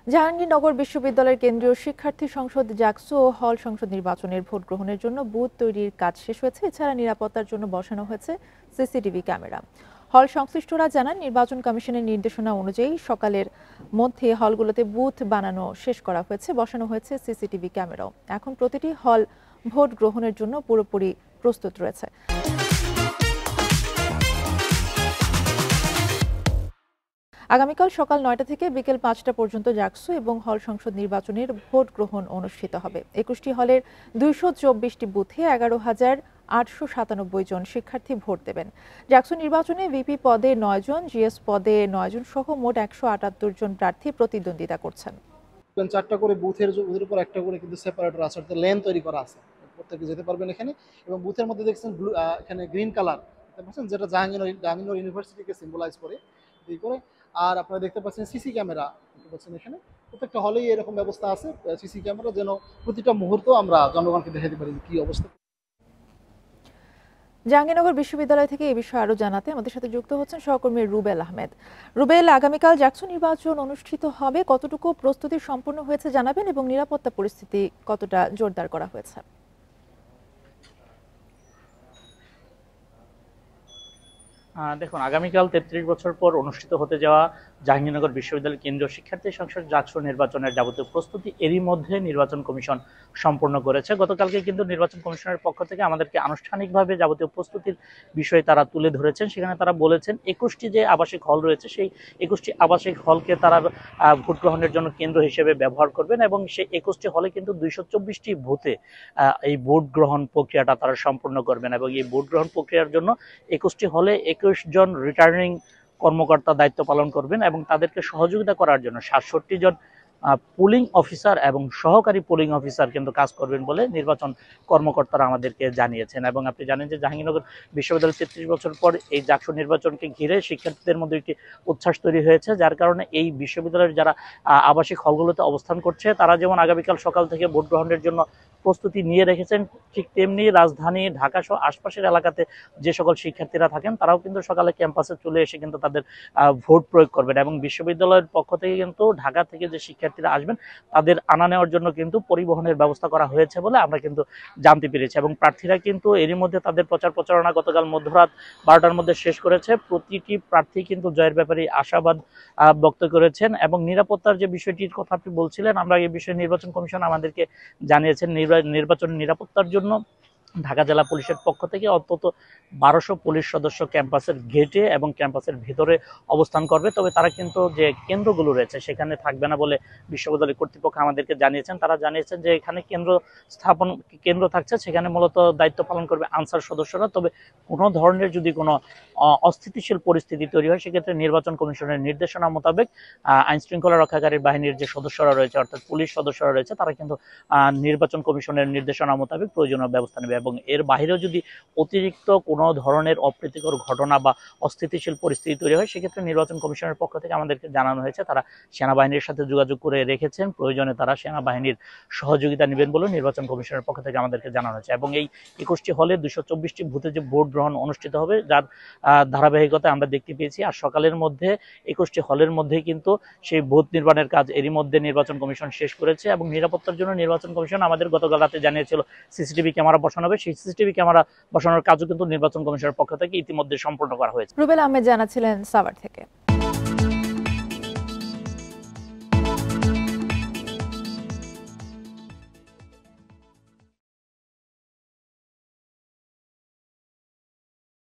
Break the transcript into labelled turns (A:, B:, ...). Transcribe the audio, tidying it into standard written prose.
A: জাহাঙ্গীরনগর বিশ্ববিদ্যালয়ের কেন্দ্রীয় শিক্ষার্থী সংসদ জাকসু ও হল সংসদ নির্বাচনের ভোট গ্রহণের জন্য বুথ তৈরির কাজ শেষ হয়েছে। এছাড়া নিরাপত্তার জন্য বসানো হয়েছে সিসিটিভি ক্যামেরা। হল সংশ্লিষ্টরা জানান, নির্বাচন কমিশনের নির্দেশনা অনুযায়ী সকালের মধ্যে হলগুলোতে বুথ বানানো শেষ করা হয়েছে, বসানো হয়েছে সিসিটিভি ক্যামেরাও। এখন প্রতিটি হল ভোট গ্রহণের জন্য পুরোপুরি প্রস্তুত রয়েছে। আগামীকাল সকাল ৯টা থেকে বিকেল ৫টা পর্যন্ত জাকসু এবং হল সংসদ নির্বাচনের ভোট গ্রহণ অনুষ্ঠিত হবে। ২১টি হলের ২২৪টি বুথে ১১,৮৯৭ জন শিক্ষার্থী ভোট দেবেন। জাকসু নির্বাচনে ভিপি পদে ৯ জন, জিএস পদে ৯ জন সহ মোট ১৭৮ জন প্রার্থী প্রতিদ্বন্দ্বিতা করছেন।
B: ৪টা করে বুথের উপর একটা করে কিন্তু সেপারেটর আছে, অর্থাৎ লেন তৈরি করা আছে, প্রত্যেকে যেতে পারবেন এখানে। এবং বুথের মধ্যে দেখছেন এখানে গ্রিন কালার বুঝছেন, যেটা জাহাঙ্গীরনগর ইউনিভার্সিটিকে সিম্বলাইজ করে করে। আর আপনারা দেখতে পাচ্ছেন সিসি ক্যামেরা দেখতে পাচ্ছেন এখানে, প্রত্যেকটা হলেই এরকম ব্যবস্থা আছে সিসি ক্যামেরা, যেন প্রতিটা মুহূর্ত আমরা জনগণকে দেখাতে পারি কি অবস্থা।
A: জাহাঙ্গীরনগর বিশ্ববিদ্যালয় থেকে এই বিষয়ে আরো জানাতে আমাদের সাথে যুক্ত হচ্ছেন সহকর্মী রুবেল আহমেদ। রুবেল, আগামীকাল জাকসু নির্বাচন অনুষ্ঠিত হবে, কতটুকু প্রস্তুতি সম্পন্ন হয়েছে জানাবেন এবং নিরাপত্তা পরিস্থিতি কতটা জোরদার করা হয়েছে?
C: দেখুন, আগামীকাল ৩৩ বছর পর অনুষ্ঠিত হতে যাওয়া জাহাঙ্গীরনগর বিশ্ববিদ্যালয়ের কেন্দ্রীয় শিক্ষার্থী সংসদ জাকসু নির্বাচনের যাবতীয় প্রস্তুতি এরই মধ্যে নির্বাচন কমিশন সম্পন্ন করেছে। গতকালকে কিন্তু নির্বাচন কমিশনের পক্ষ থেকে আমাদেরকে আনুষ্ঠানিকভাবে যাবতীয় প্রস্তুতির বিষয়ে তারা তুলে ধরেছেন। সেখানে তারা বলেছেন ২১টি যে আবাসিক হল রয়েছে সেই ২১টি আবাসিক হলকে তারা ভোট গ্রহণের জন্য কেন্দ্র হিসেবে ব্যবহার করবেন এবং সেই ২১টি হলে কিন্তু ২২৪টি বুথে এই ভোট গ্রহণ প্রক্রিয়াটা তারা সম্পূর্ণ করবেন এবং এই ভোট গ্রহণ প্রক্রিয়ার জন্য ২১টি হলে ২১ জন রিটার্নিং কর্মকর্তা দায়িত্ব পালন করবেন এবং তাদেরকে সহযোগিতা করার জন্য ৬৭ জন পুলিং অফিসার এবং সহকারী পুলিং অফিসার কিন্তু কাজ করবেন বলে নির্বাচন কর্মকর্তারা আমাদেরকে জানিয়েছেন। এবং আপনি জানেন যে জাহাঙ্গীরনগর বিশ্ববিদ্যালয় ৩৩ বছর পর এই জাকসু নির্বাচনকে ঘিরে শিক্ষার্থীদের মধ্যে একটি উচ্ছ্বাস তৈরি হয়েছে, যার কারণে এই বিশ্ববিদ্যালয়ের যারা আবাসিক হলগুলোতে অবস্থান করছে তারা যেমন আগামীকাল সকাল থেকে ভোট গ্রহণের জন্য প্রস্তুতি নিয়ে রেখেছেন, ঠিক তেমনি রাজধানী ঢাকা সহ আশপাশের এলাকাতে যে সকল শিক্ষার্থীরা থাকেন তারাও কিন্তু সকালে ক্যাম্পাসে চলে এসে কিন্তু তাদের ভোট প্রয়োগ করবেন। এবং বিশ্ববিদ্যালয়ের পক্ষ থেকে কিন্তু ঢাকা থেকে যে শিক্ষার্থীরা আসবেন তাদের আনা নেওয়ার জন্য কিন্তু পরিবহনের ব্যবস্থা করা হয়েছে বলে আমরা কিন্তু জানতে পেরেছি। এবং প্রার্থীরা কিন্তু এরই মধ্যে তাদের প্রচার প্রচারণা গতকাল মধ্যরাত ১২টার মধ্যে শেষ করেছে। প্রতিটি প্রার্থী কিন্তু জয়ের ব্যাপারে আশাবাদ ব্যক্ত করেছেন। এবং নিরাপত্তার যে বিষয়টির কথা আপনি বলছিলেন, আমরা এই বিষয়ে নির্বাচন কমিশন আমাদেরকে জানিয়েছেন নির্বাচন নিরাপত্তার জন্য ঢাকা জেলা পুলিশের পক্ষ থেকে অন্তত ১২০০ পুলিশ সদস্য ক্যাম্পাসের গেটে এবং ক্যাম্পাসের ভেতরে অবস্থান করবে। তবে তারা কিন্তু যে কেন্দ্রগুলো রয়েছে সেখানে থাকবে না বলে বিশ্ববিদ্যালয় কর্তৃপক্ষ আমাদেরকে জানিয়েছেন। তারা জানিয়েছেন যে এখানে কেন্দ্র থাকছে, সেখানে মূলত দায়িত্ব পালন করবে আনসার সদস্যরা। তবে কোনো ধরনের যদি কোনো অস্থিতিশীল পরিস্থিতি তৈরি হয় সেক্ষেত্রে নির্বাচন কমিশনের নির্দেশনা মোতাবেক আইন শৃঙ্খলা রক্ষাকারী বাহিনীর যে সদস্যরা রয়েছে অর্থাৎ পুলিশ সদস্যরা রয়েছে তারা কিন্তু নির্বাচন কমিশনের নির্দেশনা মোতাবেক প্রয়োজনীয় ব্যবস্থা নেবে। এবং এর বাইরেও যদি অতিরিক্ত কোনো ধরনের অপ্রীতিকর ঘটনা বা অস্থিতিশীল পরিস্থিতি তৈরি হয় সেক্ষেত্রে নির্বাচন কমিশনের পক্ষ থেকে আমাদেরকে জানানো হয়েছে তারা সেনাবাহিনীর সাথে যোগাযোগ করে রেখেছেন, প্রয়োজনে তারা সেনাবাহিনীর সহযোগিতা নেবেন বলে নির্বাচন কমিশনের পক্ষ থেকে আমাদেরকে জানানো হয়েছে। এবং এই ২১টি হলে ২২৪টি বুথে যে ভোট গ্রহণ অনুষ্ঠিত হবে যার ধারাবাহিকতায় আমরা দেখতে পেয়েছি। আর সকালের মধ্যে ২১টি হলের মধ্যে কিন্তু সেই ভোট নির্মাণের কাজ এরই মধ্যে নির্বাচন কমিশন শেষ করেছে। এবং নিরাপত্তার জন্য নির্বাচন কমিশন আমাদের গতকাল রাতে জানিয়েছিল সিসিটিভি ক্যামেরা বসানো হবে, সেই সিসিটিভি ক্যামেরা বসানোর কাজও কিন্তু নির্বাচন কমিশনের পক্ষ থেকে ইতিমধ্যে সম্পন্ন করা হয়েছে।
A: রুবেল আহমেদ জানাচ্ছিলেন সাভার থেকে।